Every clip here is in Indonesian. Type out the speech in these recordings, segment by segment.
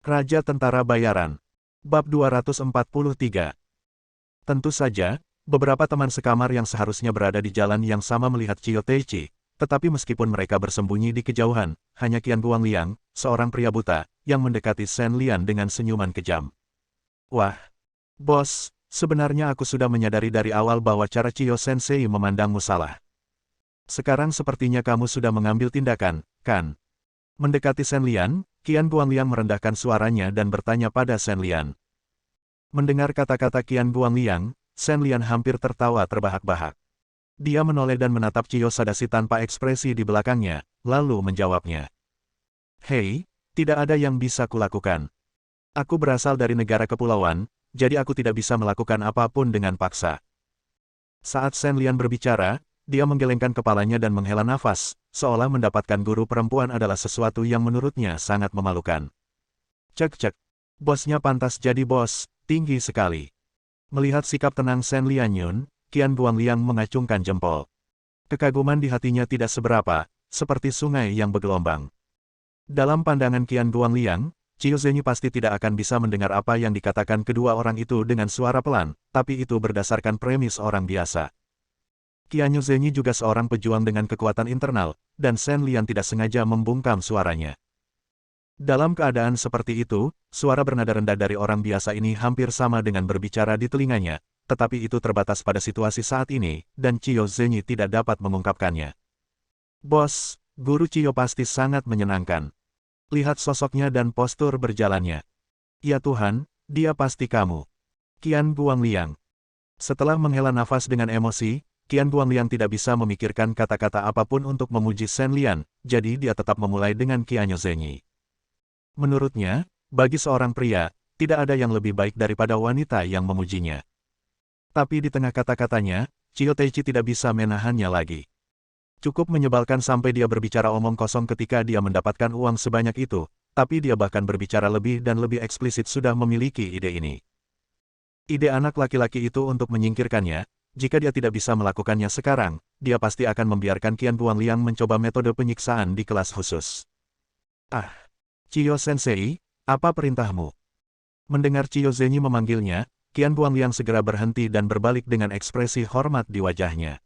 Raja Tentara Bayaran. Bab 243. Tentu saja, beberapa teman sekamar yang seharusnya berada di jalan yang sama melihat Chiyo Teichi, tetapi meskipun mereka bersembunyi di kejauhan, hanya Qian Guangliang, seorang pria buta, yang mendekati Shen Lian dengan senyuman kejam. Wah, bos, sebenarnya aku sudah menyadari dari awal bahwa cara Chiyo Sensei memandangmu salah. Sekarang sepertinya kamu sudah mengambil tindakan, kan? Mendekati Shen Lian, Qian Guangliang merendahkan suaranya dan bertanya pada Shen Lian. Mendengar kata-kata Qian Guangliang, Shen Lian hampir tertawa terbahak-bahak. Dia menoleh dan menatap Chiyo Sadashi tanpa ekspresi di belakangnya, lalu menjawabnya. Hei, tidak ada yang bisa kulakukan. Aku berasal dari negara kepulauan, jadi aku tidak bisa melakukan apapun dengan paksa. Saat Shen Lian berbicara, dia menggelengkan kepalanya dan menghela nafas, seolah mendapatkan guru perempuan adalah sesuatu yang menurutnya sangat memalukan. Cek-cek. Bosnya pantas jadi bos, tinggi sekali. Melihat sikap tenang Shen Lianyun, Qian Guangliang mengacungkan jempol. Kekaguman di hatinya tidak seberapa, seperti sungai yang bergelombang. Dalam pandangan Qian Guangliang, Chiyo Zhenyi pasti tidak akan bisa mendengar apa yang dikatakan kedua orang itu dengan suara pelan, tapi itu berdasarkan premis orang biasa. Qian Zhenyi juga seorang pejuang dengan kekuatan internal, dan Shen Lian tidak sengaja membungkam suaranya. Dalam keadaan seperti itu, suara bernada rendah dari orang biasa ini hampir sama dengan berbicara di telinganya, tetapi itu terbatas pada situasi saat ini, dan Chiyo Zhenyi tidak dapat mengungkapkannya. Bos, guru Chiyo pasti sangat menyenangkan. Lihat sosoknya dan postur berjalannya. Ya Tuhan, dia pasti kamu. Qian Guangliang. Setelah menghela nafas dengan emosi, Qian Guangliang tidak bisa memikirkan kata-kata apapun untuk memuji Shen Lian, jadi dia tetap memulai dengan Qian Zhenyi. Menurutnya, bagi seorang pria, tidak ada yang lebih baik daripada wanita yang memujinya. Tapi di tengah kata-katanya, Chiyo Teichi tidak bisa menahannya lagi. Cukup menyebalkan sampai dia berbicara omong kosong ketika dia mendapatkan uang sebanyak itu, tapi dia bahkan berbicara lebih dan lebih eksplisit sudah memiliki ide ini. Ide anak laki-laki itu untuk menyingkirkannya. Jika dia tidak bisa melakukannya sekarang, dia pasti akan membiarkan Qian Guangliang mencoba metode penyiksaan di kelas khusus. Ah, Chiyo Sensei, apa perintahmu? Mendengar Chiyo Zhenyi memanggilnya, Qian Guangliang segera berhenti dan berbalik dengan ekspresi hormat di wajahnya.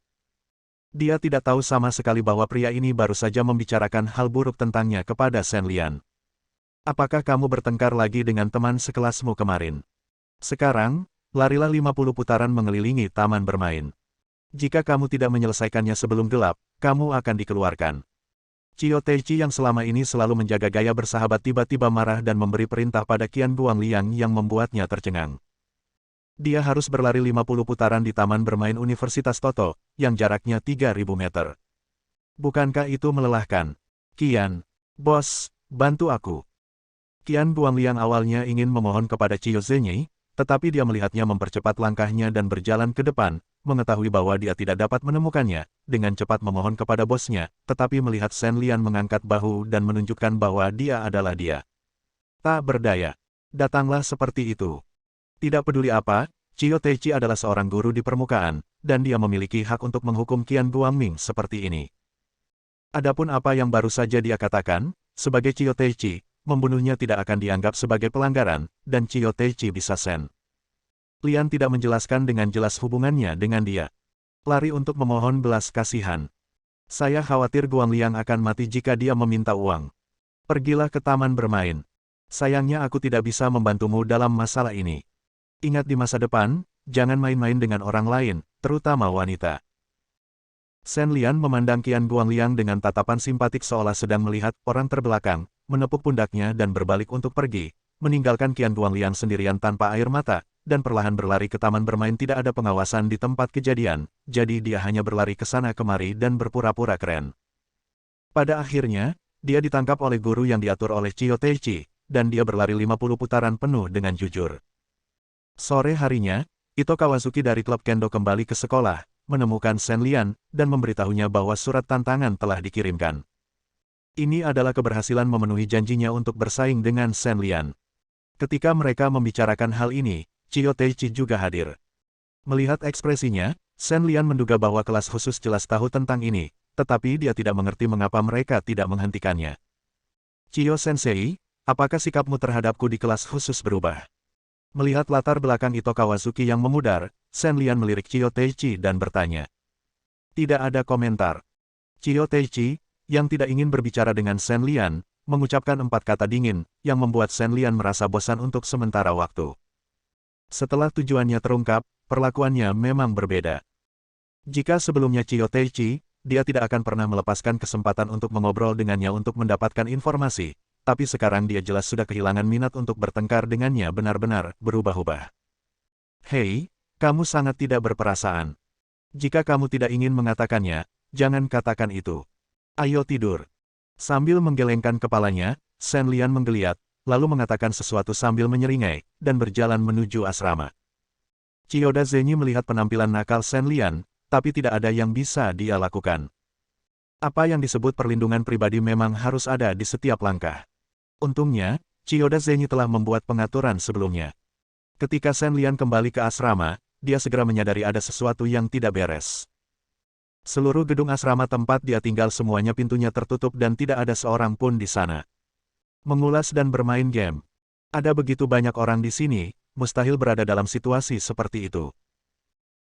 Dia tidak tahu sama sekali bahwa pria ini baru saja membicarakan hal buruk tentangnya kepada Shen Lian. Apakah kamu bertengkar lagi dengan teman sekelasmu kemarin? Sekarang, larilah 50 putaran mengelilingi taman bermain. Jika kamu tidak menyelesaikannya sebelum gelap, kamu akan dikeluarkan. Chiyo Teichi yang selama ini selalu menjaga gaya bersahabat tiba-tiba marah dan memberi perintah pada Qian Guangliang yang membuatnya tercengang. Dia harus berlari 50 putaran di taman bermain Universitas Toto, yang jaraknya 3.000 meter. Bukankah itu melelahkan? Qian, bos, bantu aku. Qian Guangliang awalnya ingin memohon kepada Chiyo Zhenyi, tetapi dia melihatnya mempercepat langkahnya dan berjalan ke depan, mengetahui bahwa dia tidak dapat menemukannya, dengan cepat memohon kepada bosnya, tetapi melihat Shen Lian mengangkat bahu dan menunjukkan bahwa dia adalah dia. Tak berdaya. Datanglah seperti itu. Tidak peduli apa, Chiyo Teichi adalah seorang guru di permukaan, dan dia memiliki hak untuk menghukum Qian Guangming seperti ini. Adapun apa yang baru saja dia katakan, sebagai Chiyo Teichi, membunuhnya tidak akan dianggap sebagai pelanggaran, dan Chiyo Teichi bisa Shen Lian tidak menjelaskan dengan jelas hubungannya dengan dia. Lari untuk memohon belas kasihan. Saya khawatir Guangliang akan mati jika dia meminta uang. Pergilah ke taman bermain. Sayangnya aku tidak bisa membantumu dalam masalah ini. Ingat di masa depan, jangan main-main dengan orang lain, terutama wanita. Shen Lian memandang Qian Guangliang dengan tatapan simpatik seolah sedang melihat orang terbelakang, menepuk pundaknya dan berbalik untuk pergi, meninggalkan Qian Guangliang sendirian tanpa air mata, dan perlahan berlari ke taman bermain. Tidak ada pengawasan di tempat kejadian, jadi dia hanya berlari ke sana kemari dan berpura-pura keren. Pada akhirnya, dia ditangkap oleh guru yang diatur oleh Chiyo Teichi, dan dia berlari 50 putaran penuh dengan jujur. Sore harinya, Ito Kawazuki dari klub kendo kembali ke sekolah, menemukan Shen Lian, dan memberitahunya bahwa surat tantangan telah dikirimkan. Ini adalah keberhasilan memenuhi janjinya untuk bersaing dengan Shen Lian. Ketika mereka membicarakan hal ini, Chiyo Teichi juga hadir. Melihat ekspresinya, Shen Lian menduga bahwa kelas khusus jelas tahu tentang ini, tetapi dia tidak mengerti mengapa mereka tidak menghentikannya. Chiyo Sensei, apakah sikapmu terhadapku di kelas khusus berubah? Melihat latar belakang Ito Kawazuki yang memudar, Shen Lian melirik Chiyo Teichi dan bertanya. Tidak ada komentar. Chiyo Teichi, yang tidak ingin berbicara dengan Shen Lian, mengucapkan 4 kata dingin, yang membuat Shen Lian merasa bosan untuk sementara waktu. Setelah tujuannya terungkap, perlakuannya memang berbeda. Jika sebelumnya Chiyo Teichi, dia tidak akan pernah melepaskan kesempatan untuk mengobrol dengannya untuk mendapatkan informasi, tapi sekarang dia jelas sudah kehilangan minat untuk bertengkar dengannya benar-benar berubah-ubah. Hei, kamu sangat tidak berperasaan. Jika kamu tidak ingin mengatakannya, jangan katakan itu. Ayo tidur. Sambil menggelengkan kepalanya, Shen Lian menggeliat, lalu mengatakan sesuatu sambil menyeringai, dan berjalan menuju asrama. Chiyoda Zenyi melihat penampilan nakal Shen Lian, tapi tidak ada yang bisa dia lakukan. Apa yang disebut perlindungan pribadi memang harus ada di setiap langkah. Untungnya, Chiyoda Zenyi telah membuat pengaturan sebelumnya. Ketika Shen Lian kembali ke asrama, dia segera menyadari ada sesuatu yang tidak beres. Seluruh gedung asrama tempat dia tinggal semuanya pintunya tertutup dan tidak ada seorang pun di sana. Mengulas dan bermain game. Ada begitu banyak orang di sini, mustahil berada dalam situasi seperti itu.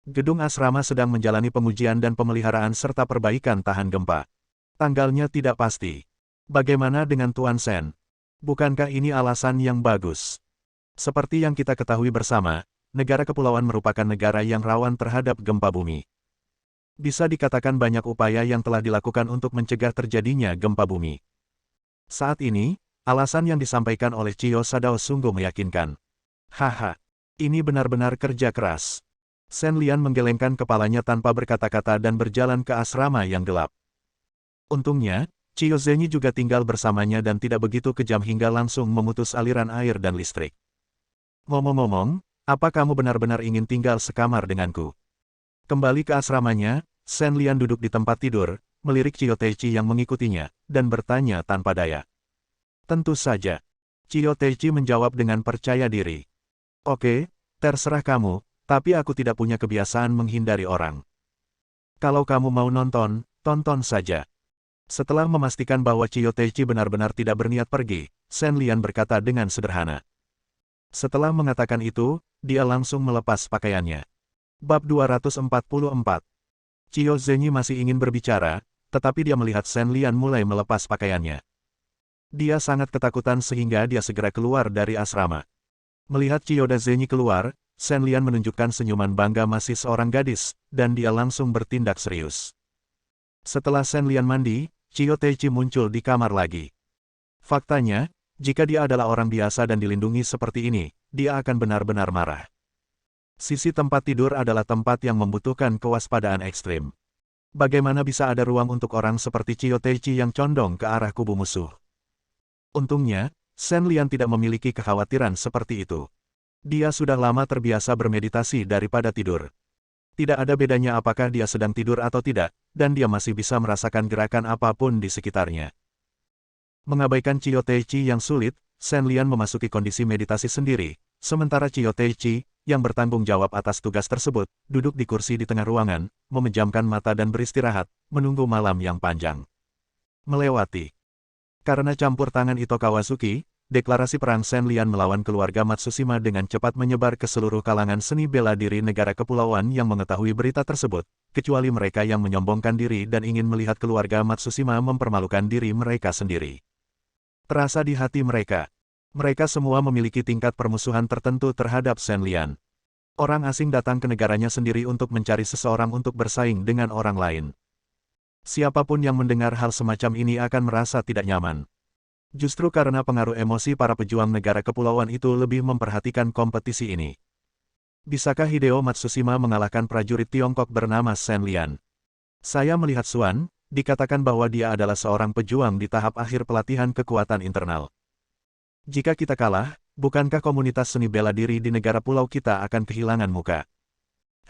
Gedung asrama sedang menjalani pengujian dan pemeliharaan serta perbaikan tahan gempa. Tanggalnya tidak pasti. Bagaimana dengan Tuan Shen? Bukankah ini alasan yang bagus? Seperti yang kita ketahui bersama, negara kepulauan merupakan negara yang rawan terhadap gempa bumi. Bisa dikatakan banyak upaya yang telah dilakukan untuk mencegah terjadinya gempa bumi. Saat ini, alasan yang disampaikan oleh Chiyo Sadao sungguh meyakinkan. Haha, ini benar-benar kerja keras. Shen Lian menggelengkan kepalanya tanpa berkata-kata dan berjalan ke asrama yang gelap. Untungnya, Chiyo Zenyi juga tinggal bersamanya dan tidak begitu kejam hingga langsung memutus aliran air dan listrik. Ngomong-ngomong, apa kamu benar-benar ingin tinggal sekamar denganku? Kembali ke asramanya, Shen Lian duduk di tempat tidur, melirik Chiyo Teichi yang mengikutinya, dan bertanya tanpa daya. Tentu saja. Chiyo Teichi menjawab dengan percaya diri. Oke, terserah kamu, tapi aku tidak punya kebiasaan menghindari orang. Kalau kamu mau nonton, tonton saja. Setelah memastikan bahwa Chiyo Teichi benar-benar tidak berniat pergi, Shen Lian berkata dengan sederhana. Setelah mengatakan itu, dia langsung melepas pakaiannya. Bab 244. Chiyo Zenyi masih ingin berbicara, tetapi dia melihat Shen Lian mulai melepas pakaiannya. Dia sangat ketakutan sehingga dia segera keluar dari asrama. Melihat Chiyoda Zenyi keluar, Shen Lian menunjukkan senyuman bangga masih seorang gadis, dan dia langsung bertindak serius. Setelah Shen Lian mandi, Chiyo Teichi muncul di kamar lagi. Faktanya, jika dia adalah orang biasa dan dilindungi seperti ini, dia akan benar-benar marah. Sisi tempat tidur adalah tempat yang membutuhkan kewaspadaan ekstrim. Bagaimana bisa ada ruang untuk orang seperti Chiyo Teichi yang condong ke arah kubu musuh? Untungnya, Shen Lian tidak memiliki kekhawatiran seperti itu. Dia sudah lama terbiasa bermeditasi daripada tidur. Tidak ada bedanya apakah dia sedang tidur atau tidak, dan dia masih bisa merasakan gerakan apapun di sekitarnya. Mengabaikan Chiyo Teichi yang sulit, Shen Lian memasuki kondisi meditasi sendiri, sementara Chiyo Teichi, yang bertanggung jawab atas tugas tersebut, duduk di kursi di tengah ruangan, memejamkan mata dan beristirahat, menunggu malam yang panjang. Melewati. Karena campur tangan Ito Kawazuki, deklarasi perang Shen Lian melawan keluarga Matsushima dengan cepat menyebar ke seluruh kalangan seni bela diri negara kepulauan yang mengetahui berita tersebut, kecuali mereka yang menyombongkan diri dan ingin melihat keluarga Matsushima mempermalukan diri mereka sendiri. Terasa di hati mereka. Mereka semua memiliki tingkat permusuhan tertentu terhadap Shen Lian. Orang asing datang ke negaranya sendiri untuk mencari seseorang untuk bersaing dengan orang lain. Siapapun yang mendengar hal semacam ini akan merasa tidak nyaman. Justru karena pengaruh emosi para pejuang negara kepulauan itu lebih memperhatikan kompetisi ini. Bisakah Hideo Matsushima mengalahkan prajurit Tiongkok bernama Shen Lian? Saya melihat Xuan, dikatakan bahwa dia adalah seorang pejuang di tahap akhir pelatihan kekuatan internal. Jika kita kalah, bukankah komunitas seni bela diri di negara pulau kita akan kehilangan muka?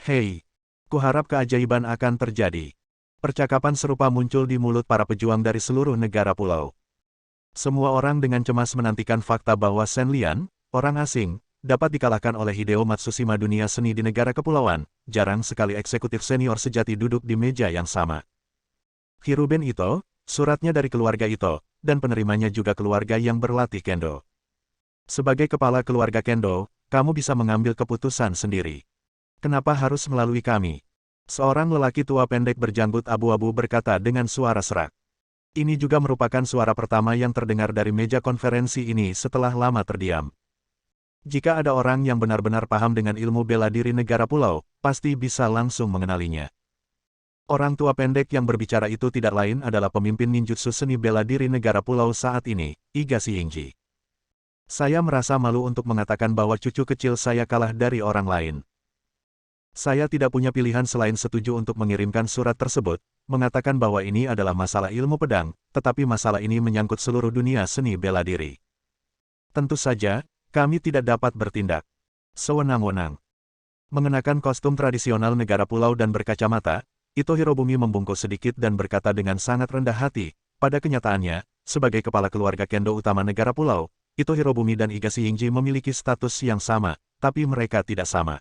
Hei, kuharap keajaiban akan terjadi. Percakapan serupa muncul di mulut para pejuang dari seluruh negara pulau. Semua orang dengan cemas menantikan fakta bahwa Shen Lian, orang asing, dapat dikalahkan oleh Hideo Matsushima dunia seni di negara kepulauan. Jarang sekali eksekutif senior sejati duduk di meja yang sama. Hiruben Ito, suratnya dari keluarga Ito, dan penerimanya juga keluarga yang berlatih kendo. Sebagai kepala keluarga kendo, kamu bisa mengambil keputusan sendiri. Kenapa harus melalui kami? Seorang lelaki tua pendek berjanggut abu-abu berkata dengan suara serak. Ini juga merupakan suara pertama yang terdengar dari meja konferensi ini setelah lama terdiam. Jika ada orang yang benar-benar paham dengan ilmu bela diri negara pulau, pasti bisa langsung mengenalinya. Orang tua pendek yang berbicara itu tidak lain adalah pemimpin ninjutsu seni bela diri negara pulau saat ini, Iga Yingji. Saya merasa malu untuk mengatakan bahwa cucu kecil saya kalah dari orang lain. Saya tidak punya pilihan selain setuju untuk mengirimkan surat tersebut, mengatakan bahwa ini adalah masalah ilmu pedang, tetapi masalah ini menyangkut seluruh dunia seni bela diri. Tentu saja, kami tidak dapat bertindak sewenang-wenang. Mengenakan kostum tradisional negara pulau dan berkacamata, Ito Hirobumi membungkuk sedikit dan berkata dengan sangat rendah hati, pada kenyataannya, sebagai kepala keluarga kendo utama negara pulau, Ito Hirobumi dan Iga Yingji memiliki status yang sama, tapi mereka tidak sama.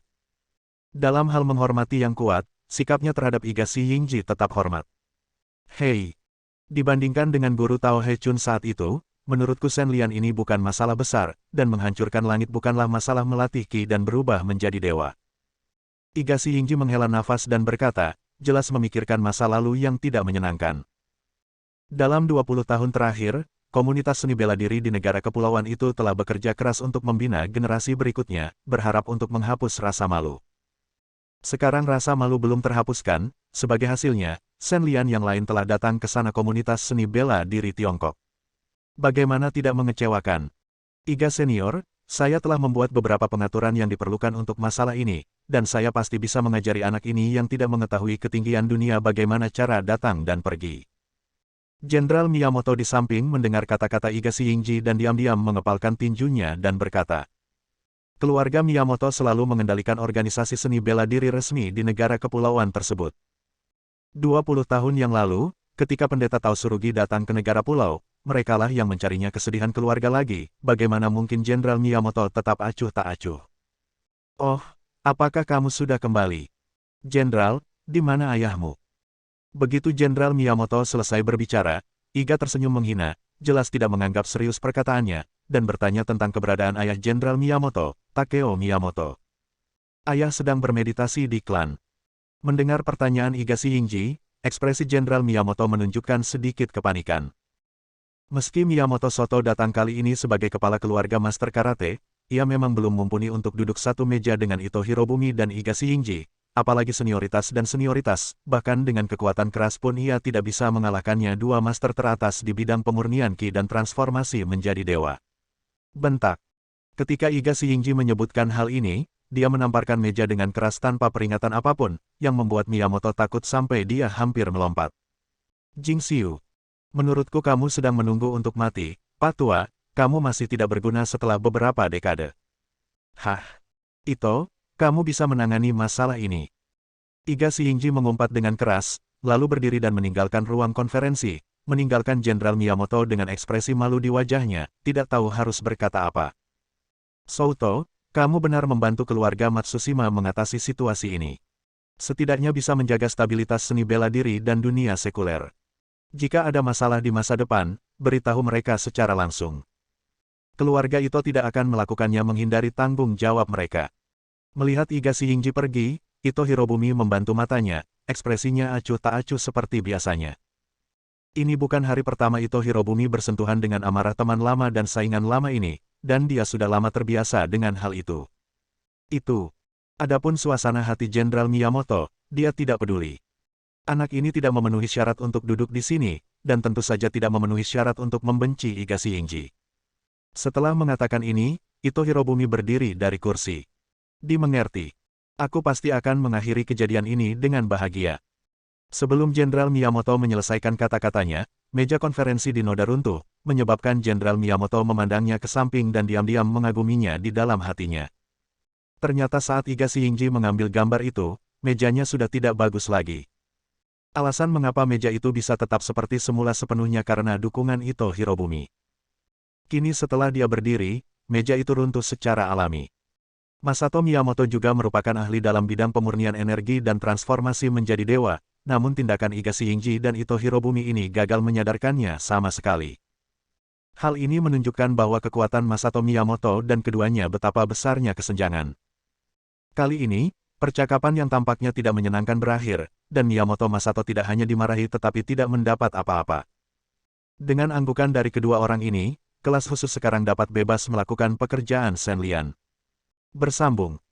Dalam hal menghormati yang kuat, sikapnya terhadap Iga Yingji tetap hormat. Hei! Dibandingkan dengan guru Tao He Chun saat itu, menurutku Shen Lian ini bukan masalah besar, dan menghancurkan langit bukanlah masalah melatih ki dan berubah menjadi dewa. Iga Yingji menghela nafas dan berkata, jelas memikirkan masa lalu yang tidak menyenangkan. Dalam 20 tahun terakhir, komunitas seni bela diri di negara kepulauan itu telah bekerja keras untuk membina generasi berikutnya, berharap untuk menghapus rasa malu. Sekarang rasa malu belum terhapuskan, sebagai hasilnya, Shen Lian yang lain telah datang ke sana komunitas seni bela diri Tiongkok. Bagaimana tidak mengecewakan? Iga Senior, saya telah membuat beberapa pengaturan yang diperlukan untuk masalah ini, dan saya pasti bisa mengajari anak ini yang tidak mengetahui ketinggian dunia bagaimana cara datang dan pergi. Jenderal Miyamoto di samping mendengar kata-kata Iga Yingji dan diam-diam mengepalkan tinjunya dan berkata, keluarga Miyamoto selalu mengendalikan organisasi seni bela diri resmi di negara kepulauan tersebut. 20 tahun yang lalu, ketika pendeta Tao Surugi datang ke negara pulau, merekalah yang mencarinya kesedihan keluarga lagi, bagaimana mungkin Jenderal Miyamoto tetap acuh tak acuh. Oh, apakah kamu sudah kembali? Jenderal, di mana ayahmu? Begitu Jenderal Miyamoto selesai berbicara, Iga tersenyum menghina, jelas tidak menganggap serius perkataannya, dan bertanya tentang keberadaan ayah Jenderal Miyamoto, Takeo Miyamoto. Ayah sedang bermeditasi di klan. Mendengar pertanyaan Iga Yingji, ekspresi Jenderal Miyamoto menunjukkan sedikit kepanikan. Meski Miyamoto Soto datang kali ini sebagai kepala keluarga master karate, ia memang belum mumpuni untuk duduk satu meja dengan Ito Hirobumi dan Iga Yingji, apalagi senioritas dan senioritas, bahkan dengan kekuatan keras pun ia tidak bisa mengalahkannya dua master teratas di bidang pemurnian ki dan transformasi menjadi dewa. Bentak. Ketika Iga Yingji menyebutkan hal ini, dia menamparkan meja dengan keras tanpa peringatan apapun, yang membuat Miyamoto takut sampai dia hampir melompat. Jing Xiu. Menurutku kamu sedang menunggu untuk mati, Pak Tua, kamu masih tidak berguna setelah beberapa dekade. Hah? Ito, kamu bisa menangani masalah ini. Iga Yingji mengumpat dengan keras, lalu berdiri dan meninggalkan ruang konferensi, meninggalkan Jenderal Miyamoto dengan ekspresi malu di wajahnya, tidak tahu harus berkata apa. Souto, kamu benar membantu keluarga Matsushima mengatasi situasi ini. Setidaknya bisa menjaga stabilitas seni bela diri dan dunia sekuler. Jika ada masalah di masa depan, beritahu mereka secara langsung. Keluarga itu tidak akan melakukannya menghindari tanggung jawab mereka. Melihat Iga Yingji pergi, Ito Hirobumi membantu matanya, ekspresinya acuh tak acuh seperti biasanya. Ini bukan hari pertama Ito Hirobumi bersentuhan dengan amarah teman lama dan saingan lama ini, dan dia sudah lama terbiasa dengan hal itu. Adapun suasana hati Jenderal Miyamoto, dia tidak peduli. Anak ini tidak memenuhi syarat untuk duduk di sini, dan tentu saja tidak memenuhi syarat untuk membenci Iga Yingji. Setelah mengatakan ini, Ito Hirobumi berdiri dari kursi. Dimengerti. Aku pasti akan mengakhiri kejadian ini dengan bahagia. Sebelum Jenderal Miyamoto menyelesaikan kata-katanya, meja konferensi di noda runtuh, menyebabkan Jenderal Miyamoto memandangnya ke samping dan diam-diam mengaguminya di dalam hatinya. Ternyata saat Iga Yingji mengambil gambar itu, mejanya sudah tidak bagus lagi. Alasan mengapa meja itu bisa tetap seperti semula sepenuhnya karena dukungan Ito Hirobumi. Kini setelah dia berdiri, meja itu runtuh secara alami. Masato Miyamoto juga merupakan ahli dalam bidang pemurnian energi dan transformasi menjadi dewa, namun tindakan Iga Yingji dan Ito Hirobumi ini gagal menyadarkannya sama sekali. Hal ini menunjukkan bahwa kekuatan Masato Miyamoto dan keduanya betapa besarnya kesenjangan. Kali ini, percakapan yang tampaknya tidak menyenangkan berakhir, dan Miyamoto Masato tidak hanya dimarahi tetapi tidak mendapat apa-apa. Dengan anggukan dari kedua orang ini, kelas khusus sekarang dapat bebas melakukan pekerjaan Shen Lian. Bersambung.